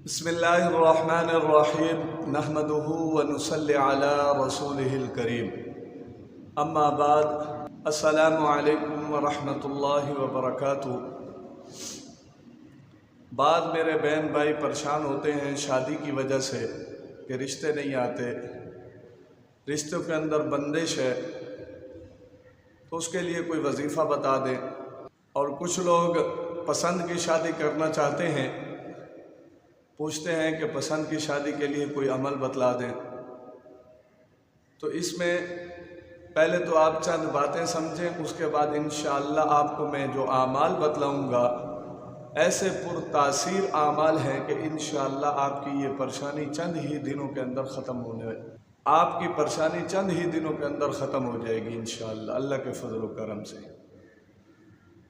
بسم اللہ الرحمن الرحیم نحمدہ ونصلی علی رسولہ الکریم اما بعد السلام علیکم ورحمۃ اللہ وبرکاتہ۔ بعض میرے بہن بھائی پریشان ہوتے ہیں شادی کی وجہ سے کہ رشتے نہیں آتے، رشتوں کے اندر بندش ہے، تو اس کے لیے کوئی وظیفہ بتا دیں۔ اور کچھ لوگ پسند کی شادی کرنا چاہتے ہیں، پوچھتے ہیں کہ پسند کی شادی کے لیے کوئی عمل بتلا دیں۔ تو اس میں پہلے تو آپ چند باتیں سمجھیں، اس کے بعد انشاءاللہ آپ کو میں جو اعمال بتلاؤں گا ایسے پر تاثیر اعمال ہیں کہ انشاءاللہ آپ کی یہ پریشانی چند ہی دنوں کے اندر ختم ہونے ہے، آپ کی پریشانی چند ہی دنوں کے اندر ختم ہو جائے گی انشاءاللہ اللہ کے فضل و کرم سے۔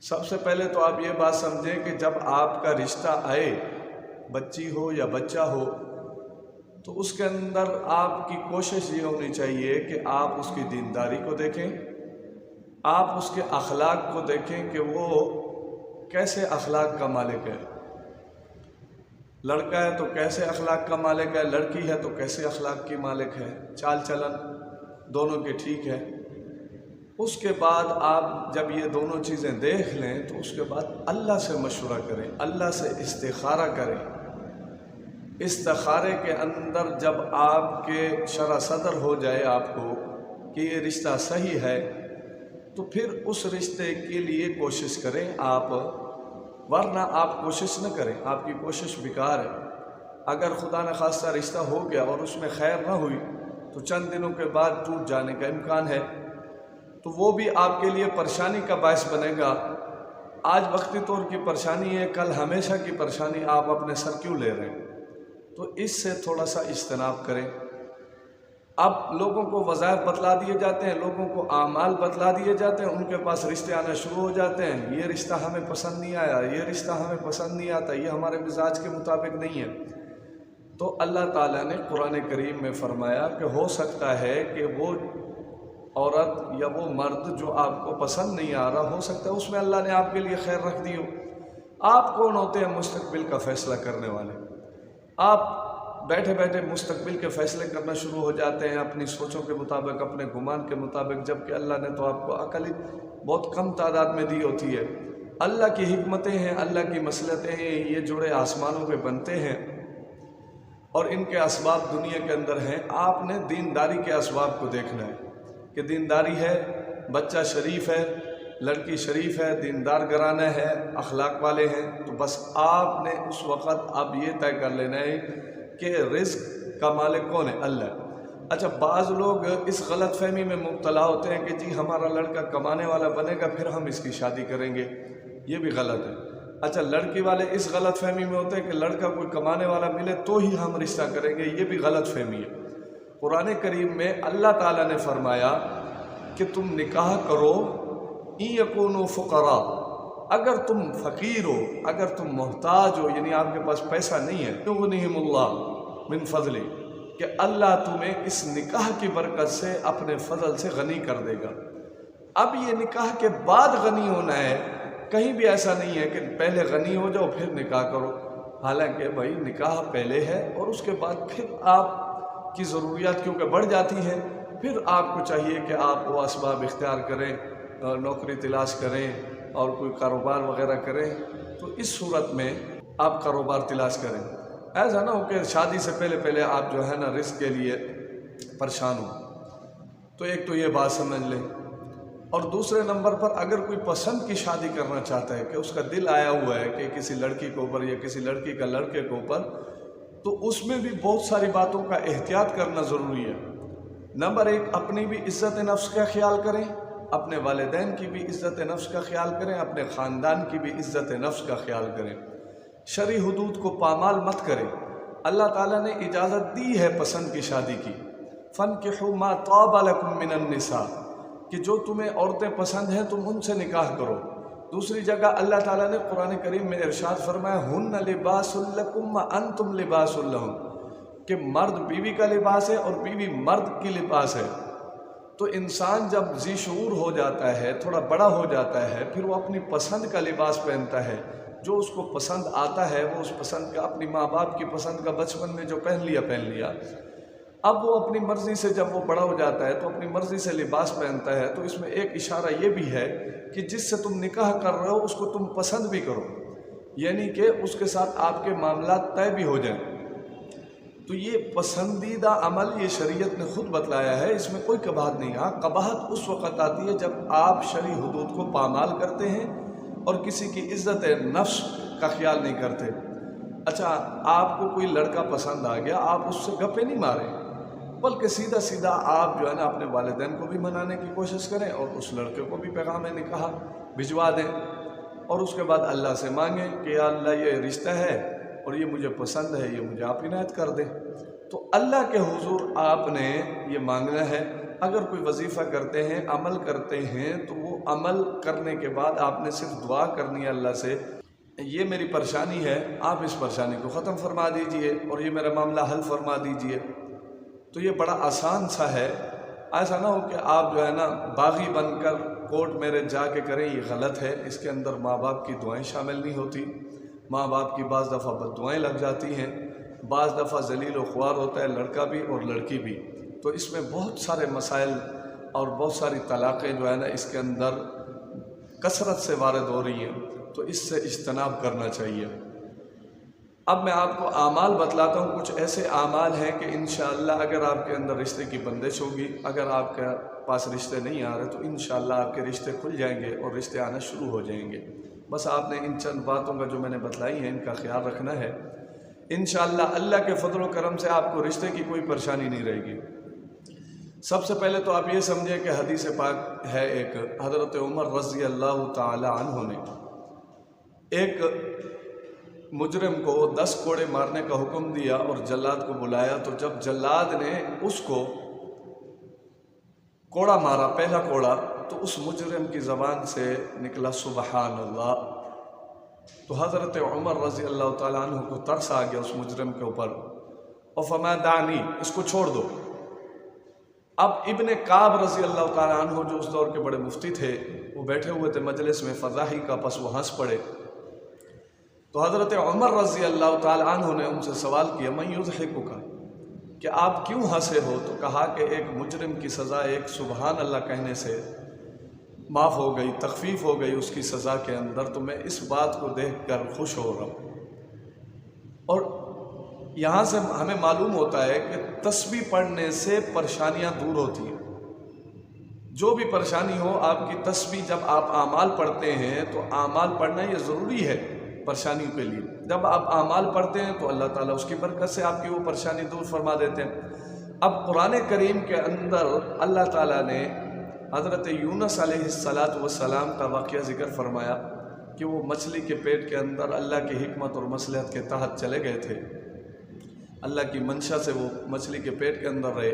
سب سے پہلے تو آپ یہ بات سمجھیں کہ جب آپ کا رشتہ آئے، بچی ہو یا بچہ ہو، تو اس کے اندر آپ کی کوشش یہ ہونی چاہیے کہ آپ اس کی دینداری کو دیکھیں، آپ اس کے اخلاق کو دیکھیں کہ وہ کیسے اخلاق کا مالک ہے۔ لڑکا ہے تو کیسے اخلاق کا مالک ہے، لڑکی ہے تو کیسے اخلاق کی مالک ہے، چال چلن دونوں کے ٹھیک ہے۔ اس کے بعد آپ جب یہ دونوں چیزیں دیکھ لیں تو اس کے بعد اللہ سے مشورہ کریں، اللہ سے استخارہ کریں۔ استخارے کے اندر جب آپ کے شرح صدر ہو جائے آپ کو کہ یہ رشتہ صحیح ہے، تو پھر اس رشتے کے لیے کوشش کریں آپ، ورنہ آپ کوشش نہ کریں، آپ کی کوشش بیکار ہے۔ اگر خدا نخواستہ رشتہ ہو گیا اور اس میں خیر نہ ہوئی تو چند دنوں کے بعد ٹوٹ جانے کا امکان ہے، تو وہ بھی آپ کے لیے پریشانی کا باعث بنے گا۔ آج وقتی طور کی پریشانی ہے، کل ہمیشہ کی پریشانی آپ اپنے سر کیوں لے رہے ہیں؟ تو اس سے تھوڑا سا اجتناب کریں۔ اب لوگوں کو وظائف بتلا دیے جاتے ہیں، لوگوں کو اعمال بتلا دیے جاتے ہیں، ان کے پاس رشتے آنا شروع ہو جاتے ہیں، یہ رشتہ ہمیں پسند نہیں آیا، یہ رشتہ ہمیں پسند نہیں آتا، یہ ہمارے مزاج کے مطابق نہیں ہے۔ تو اللہ تعالیٰ نے قرآن کریم میں فرمایا کہ ہو سکتا ہے کہ وہ عورت یا وہ مرد جو آپ کو پسند نہیں آ رہا، ہو سکتا ہے اس میں اللہ نے آپ کے لیے خیر رکھ دی ہو۔ آپ کون ہوتے ہیں مستقبل کا فیصلہ کرنے والے؟ آپ بیٹھے بیٹھے مستقبل کے فیصلے کرنا شروع ہو جاتے ہیں اپنی سوچوں کے مطابق، اپنے گمان کے مطابق، جبکہ اللہ نے تو آپ کو عقل بہت کم تعداد میں دی ہوتی ہے۔ اللہ کی حکمتیں ہیں، اللہ کی مصلحتیں ہیں، یہ جوڑے آسمانوں پہ بنتے ہیں اور ان کے اسباب دنیا کے اندر ہیں۔ آپ نے دینداری کے اسباب کو دیکھنا ہے کہ دینداری ہے، بچہ شریف ہے، لڑکی شریف ہے، دیندار گھرانے ہے، اخلاق والے ہیں، تو بس آپ نے اس وقت اب یہ طے کر لینا ہے کہ رزق کا مالک کون ہے؟ اللہ۔ اچھا، بعض لوگ اس غلط فہمی میں مبتلا ہوتے ہیں کہ جی ہمارا لڑکا کمانے والا بنے گا پھر ہم اس کی شادی کریں گے، یہ بھی غلط ہے۔ اچھا، لڑکی والے اس غلط فہمی میں ہوتے ہیں کہ لڑکا کوئی کمانے والا ملے تو ہی ہم رشتہ کریں گے، یہ بھی غلط فہمی ہے۔ قرآن کریم میں اللہ تعالیٰ نے فرمایا کہ تم نکاح کرو ان یکونوا فقراء، اگر تم فقیر ہو، اگر تم محتاج ہو، یعنی آپ کے پاس پیسہ نہیں ہے، یغنیہم اللہ من فضلہ، کہ اللہ تمہیں اس نکاح کی برکت سے اپنے فضل سے غنی کر دے گا۔ اب یہ نکاح کے بعد غنی ہونا ہے، کہیں بھی ایسا نہیں ہے کہ پہلے غنی ہو جاؤ پھر نکاح کرو، حالانکہ بھائی نکاح پہلے ہے اور اس کے بعد پھر آپ کی ضروریات کیونکہ بڑھ جاتی ہیں، پھر آپ کو چاہیے کہ آپ وہ اسباب اختیار کریں، نوکری تلاش کریں اور کوئی کاروبار وغیرہ کریں۔ تو اس صورت میں آپ کاروبار تلاش کریں، ایسا نہ ہو کہ شادی سے پہلے آپ جو ہے نا رزق کے لیے پریشان ہوں۔ تو ایک تو یہ بات سمجھ لیں، اور دوسرے نمبر پر اگر کوئی پسند کی شادی کرنا چاہتا ہے کہ اس کا دل آیا ہوا ہے کہ کسی لڑکی کے اوپر یا کسی لڑکی کا لڑکے کے اوپر، تو اس میں بھی بہت ساری باتوں کا احتیاط کرنا ضروری ہے۔ نمبر ایک، اپنی بھی عزت نفس کا خیال کریں، اپنے والدین کی بھی عزت نفس کا خیال کریں، اپنے خاندان کی بھی عزت نفس کا خیال کریں، شرعی حدود کو پامال مت کریں۔ اللہ تعالیٰ نے اجازت دی ہے پسند کی شادی کی، فَانْكِحُوا مَا طَابَ لَكُم مِّنَ النِّسَاءِ، کہ جو تمہیں عورتیں پسند ہیں تم ان سے نکاح کرو۔ دوسری جگہ اللہ تعالیٰ نے قرآن کریم میں ارشاد فرمایا ہن لباس لکم وانتم لباس لہم، کہ مرد بیوی کا لباس ہے اور بیوی مرد کی لباس ہے۔ تو انسان جب ذی شعور ہو جاتا ہے، تھوڑا بڑا ہو جاتا ہے، پھر وہ اپنی پسند کا لباس پہنتا ہے، جو اس کو پسند آتا ہے وہ اس پسند کا، اپنی ماں باپ کی پسند کا بچپن میں جو پہن لیا، اب وہ اپنی مرضی سے جب وہ بڑا ہو جاتا ہے تو اپنی مرضی سے لباس پہنتا ہے، تو اس میں ایک اشارہ یہ بھی ہے کہ جس سے تم نکاح کر رہے ہو اس کو تم پسند بھی کرو، یعنی کہ اس کے ساتھ آپ کے معاملات طے بھی ہو جائیں۔ تو یہ پسندیدہ عمل یہ شریعت نے خود بتلایا ہے، اس میں کوئی قباحت نہیں۔ ہاں قباحت اس وقت آتی ہے جب آپ شرعی حدود کو پامال کرتے ہیں اور کسی کی عزت نفس کا خیال نہیں کرتے۔ اچھا، آپ کو کوئی لڑکا پسند آ گیا، آپ اس سے گپے نہیں ماریں، بلکہ سیدھا سیدھا آپ جو ہے نا اپنے والدین کو بھی منانے کی کوشش کریں اور اس لڑکے کو بھی پیغام نکاح بھجوا دیں، اور اس کے بعد اللہ سے مانگیں کہ یا اللہ یہ رشتہ ہے اور یہ مجھے پسند ہے، یہ مجھے آپ عنایت کر دیں۔ تو اللہ کے حضور آپ نے یہ مانگنا ہے۔ اگر کوئی وظیفہ کرتے ہیں، عمل کرتے ہیں، تو وہ عمل کرنے کے بعد آپ نے صرف دعا کرنی ہے اللہ سے، یہ میری پریشانی ہے، آپ اس پریشانی کو ختم فرما دیجئے اور یہ میرا معاملہ حل فرما دیجئے۔ تو یہ بڑا آسان سا ہے، ایسا نہ ہو کہ آپ جو ہے نا باغی بن کر کورٹ میرج جا کے کریں، یہ غلط ہے۔ اس کے اندر ماں باپ کی دعائیں شامل نہیں ہوتی، ماں باپ کی بعض دفعہ بد دعائیں لگ جاتی ہیں، بعض دفعہ ذلیل و خوار ہوتا ہے لڑکا بھی اور لڑکی بھی، تو اس میں بہت سارے مسائل اور بہت ساری طلاقیں جو ہے نا اس کے اندر کثرت سے وارد ہو رہی ہیں، تو اس سے اجتناب کرنا چاہیے۔ اب میں آپ کو اعمال بتلاتا ہوں، کچھ ایسے اعمال ہیں کہ انشاءاللہ اگر آپ کے اندر رشتے کی بندش ہوگی، اگر آپ کے پاس رشتے نہیں آ رہے تو انشاءاللہ آپ کے رشتے کھل جائیں گے اور رشتے آنا شروع ہو جائیں گے۔ بس آپ نے ان چند باتوں کا جو میں نے بتلائی ہیں ان کا خیال رکھنا ہے، انشاءاللہ اللہ کے فضل و کرم سے آپ کو رشتے کی کوئی پریشانی نہیں رہے گی۔ سب سے پہلے تو آپ یہ سمجھیں کہ حدیث پاک ہے ایک، حضرت عمر رضی اللہ تعالی عنہ نے ایک مجرم کو 10 کوڑے مارنے کا حکم دیا اور جلاد کو بلایا، تو جب جلاد نے اس کو کوڑا مارا، پہلا کوڑا، تو اس مجرم کی زبان سے نکلا سبحان اللہ۔ تو حضرت عمر رضی اللہ تعالیٰ عنہ کو ترس آ گیا اس مجرم کے اوپر، اور فرمایا دعنی، اس کو چھوڑ دو۔ اب ابن کعب رضی اللہ تعالیٰ عنہ جو اس دور کے بڑے مفتی تھے، وہ بیٹھے ہوئے تھے مجلس میں فضاحی کا، پس وہ ہنس پڑے۔ تو حضرت عمر رضی اللہ تعالیٰ عنہ نے ان سے سوال کیا من یضحکک، کہ آپ کیوں ہنسے ہو؟ تو کہا کہ ایک مجرم کی سزا ایک سبحان اللہ کہنے سے معاف ہو گئی، تخفیف ہو گئی اس کی سزا کے اندر، تو میں اس بات کو دیکھ کر خوش ہو رہا ہوں۔ اور یہاں سے ہمیں معلوم ہوتا ہے کہ تسبیح پڑھنے سے پریشانیاں دور ہوتی ہیں۔ جو بھی پریشانی ہو، آپ کی تسبیح جب آپ اعمال پڑھتے ہیں تو اعمال پڑھنا یہ ضروری ہے پریشانیوں کے لیے۔ جب آپ اعمال پڑھتے ہیں تو اللہ تعالیٰ اس کی برکت سے آپ کی وہ پریشانی دور فرما دیتے ہیں۔ اب قرآن کریم کے اندر اللہ تعالیٰ نے حضرت یونس علیہ السلام کا واقعہ ذکر فرمایا کہ وہ مچھلی کے پیٹ کے اندر اللہ کی حکمت اور مصلحت کے تحت چلے گئے تھے۔ اللہ کی منشا سے وہ مچھلی کے پیٹ کے اندر رہے،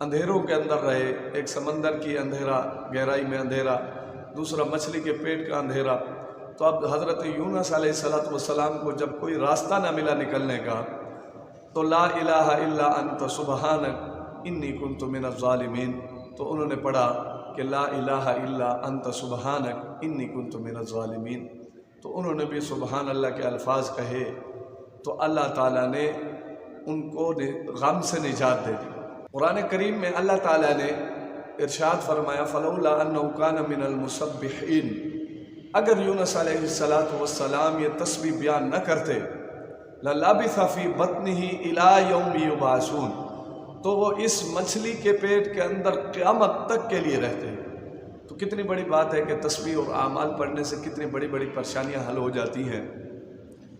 اندھیروں کے اندر رہے، ایک سمندر کی اندھیرا، گہرائی میں اندھیرا، دوسرا مچھلی کے پیٹ کا اندھیرا۔ تو اب حضرت یونس علیہ السلام کو جب کوئی راستہ نہ ملا نکلنے کا، تو لا الہ الا انت سبحانک انی کنت من الظالمین، تو انہوں نے پڑھا کہ لا الہ الا انت سبحانک انی کنت من الظالمین، تو انہوں نے بھی سبحان اللہ کے الفاظ کہے، تو اللہ تعالیٰ نے ان کو غم سے نجات دے دی۔ قرآن کریم میں اللہ تعالیٰ نے ارشاد فرمایا فلولا انہ کان من المسبحین، اگر یونس علیہ السلام یہ تسبیح بیان نہ کرتے للبث فی بطنہ الی یوم یبعثون، تو وہ اس مچھلی کے پیٹ کے اندر قیامت تک کے لیے رہتے۔ تو کتنی بڑی بات ہے کہ تسبیح اور اعمال پڑھنے سے کتنی بڑی بڑی پریشانیاں حل ہو جاتی ہیں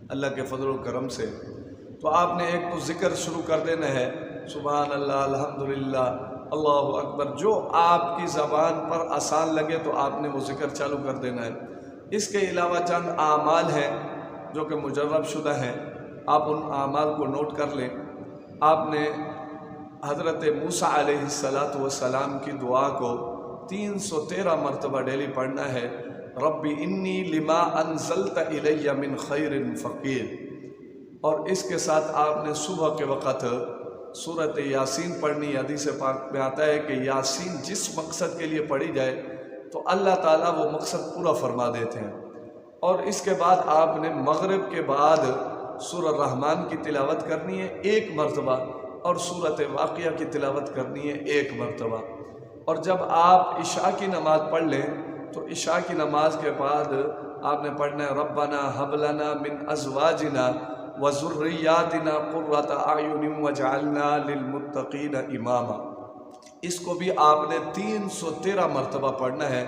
اللہ کے فضل و کرم سے۔ تو آپ نے ایک تو ذکر شروع کر دینا ہے، سبحان اللہ، الحمدللہ، اللہ اکبر، جو آپ کی زبان پر آسان لگے تو آپ نے وہ ذکر چالو کر دینا ہے۔ اس کے علاوہ چند اعمال ہیں جو کہ مجرب شدہ ہیں، آپ ان اعمال کو نوٹ کر لیں۔ آپ نے حضرت موسیٰ علیہ السلام کی دعا کو 313 مرتبہ ڈیلی پڑھنا ہے، ربی انی لما انزلت الی من خیر فقیر۔ اور اس کے ساتھ آپ نے صبح کے وقت سورۃ یاسین پڑھنی۔ حدیث پاک میں آتا ہے کہ یاسین جس مقصد کے لیے پڑھی جائے تو اللہ تعالیٰ وہ مقصد پورا فرما دیتے ہیں۔ اور اس کے بعد آپ نے مغرب کے بعد سورہ الرحمن کی تلاوت کرنی ہے 1 مرتبہ، اور سورۃ واقعہ کی تلاوت کرنی ہے 1 مرتبہ۔ اور جب آپ عشاء کی نماز پڑھ لیں تو عشاء کی نماز کے بعد آپ نے پڑھنا ہے ربنا ھب لنا من ازواجنا وذریاتنا قرۃ اعین واجعلنا للمتقین اماما۔ اس کو بھی آپ نے 313 مرتبہ پڑھنا ہے۔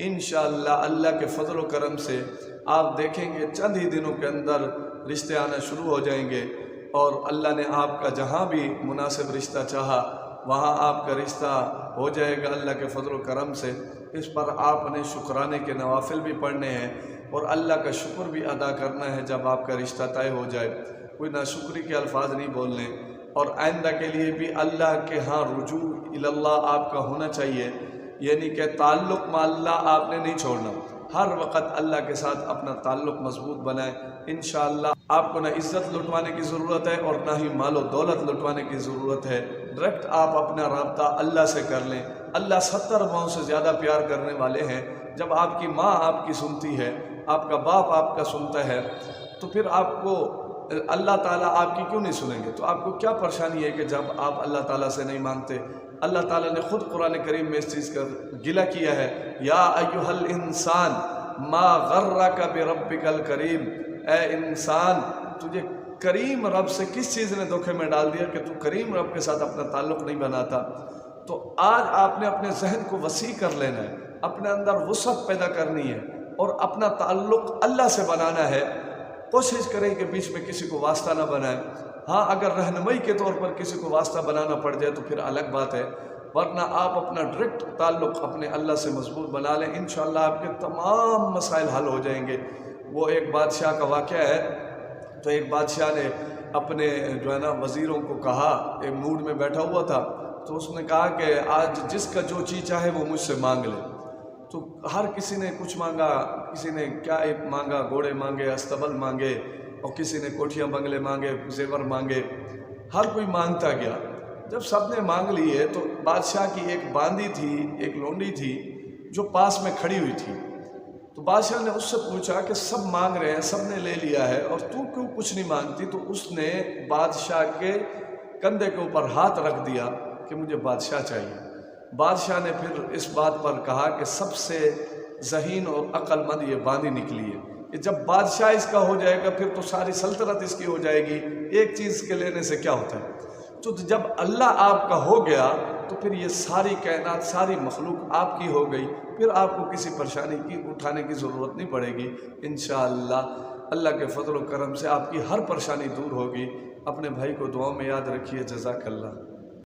انشاءاللہ اللہ کے فضل و کرم سے آپ دیکھیں گے چند ہی دنوں کے اندر رشتے آنا شروع ہو جائیں گے، اور اللہ نے آپ کا جہاں بھی مناسب رشتہ چاہا وہاں آپ کا رشتہ ہو جائے گا اللہ کے فضل و کرم سے۔ اس پر آپ نے شکرانے کے نوافل بھی پڑھنے ہیں اور اللہ کا شکر بھی ادا کرنا ہے جب آپ کا رشتہ طے ہو جائے۔ کوئی ناشکری کے الفاظ نہیں بولنے، اور آئندہ کے لیے بھی اللہ کے ہاں رجوع اللہ آپ کا ہونا چاہیے، یعنی کہ تعلق مع اللہ آپ نے نہیں چھوڑنا، ہر وقت اللہ کے ساتھ اپنا تعلق مضبوط بنائیں۔ انشاءاللہ آپ کو نہ عزت لٹوانے کی ضرورت ہے اور نہ ہی مال و دولت لٹوانے کی ضرورت ہے، ڈائریکٹ آپ اپنا رابطہ اللہ سے کر لیں۔ اللہ 70 ماؤں سے زیادہ پیار کرنے والے ہیں۔ جب آپ کی ماں آپ کی سنتی ہے، آپ کا باپ آپ کا سنتا ہے، تو پھر آپ کو اللہ تعالیٰ آپ کی کیوں نہیں سنیں گے؟ تو آپ کو کیا پریشانی ہے کہ جب آپ اللہ تعالیٰ سے نہیں مانگتے؟ اللہ تعالیٰ نے خود قرآن کریم میں اس چیز کا گلہ کیا ہے، یا ایھا الانسان ما غرک بربک الکریم، اے انسان تجھے کریم رب سے کس چیز نے دھوکے میں ڈال دیا کہ تو کریم رب کے ساتھ اپنا تعلق نہیں بناتا؟ تو آج آپ نے اپنے ذہن کو وسیع کر لینا ہے، اپنے اندر وسعت پیدا کرنی ہے اور اپنا تعلق اللہ سے بنانا ہے۔ کوشش کریں کہ بیچ میں کسی کو واسطہ نہ بنائیں۔ ہاں اگر رہنمائی کے طور پر کسی کو واسطہ بنانا پڑ جائے تو پھر الگ بات ہے، ورنہ آپ اپنا ڈائریکٹ تعلق اپنے اللہ سے مضبوط بنا لیں، انشاءاللہ آپ کے تمام مسائل حل ہو جائیں گے۔ وہ ایک بادشاہ کا واقعہ ہے، تو ایک بادشاہ نے اپنے جو ہے نا وزیروں کو کہا، ایک موڈ میں بیٹھا ہوا تھا، تو اس نے کہا کہ آج جس کا جو چیز چاہے وہ مجھ سے مانگ لے۔ تو ہر کسی نے کچھ مانگا، کسی نے کیا مانگا، گھوڑے مانگے، استبل مانگے، اور کسی نے کوٹھیاں بنگلے مانگے، زیور مانگے، ہر کوئی مانگتا گیا۔ جب سب نے مانگ لیے تو بادشاہ کی ایک باندی تھی، ایک لونڈی تھی جو پاس میں کھڑی ہوئی تھی، تو بادشاہ نے اس سے پوچھا کہ سب مانگ رہے ہیں، سب نے لے لیا ہے اور تو کیوں کچھ نہیں مانگتی؟ تو اس نے بادشاہ کے کندھے کے اوپر ہاتھ رکھ دیا کہ مجھے بادشاہ چاہیے۔ بادشاہ نے پھر اس بات پر کہا کہ سب سے ذہین اور عقل مند یہ باندی نکلی ہے، کہ جب بادشاہ اس کا ہو جائے گا پھر تو ساری سلطنت اس کی ہو جائے گی، ایک چیز کے لینے سے کیا ہوتا ہے؟ تو جب اللہ آپ کا ہو گیا تو پھر یہ ساری کائنات، ساری مخلوق آپ کی ہو گئی، پھر آپ کو کسی پریشانی کی اٹھانے کی ضرورت نہیں پڑے گی۔ انشاءاللہ اللہ کے فضل و کرم سے آپ کی ہر پریشانی دور ہوگی۔ اپنے بھائی کو دعاؤں میں یاد رکھیے۔ جزاک اللہ۔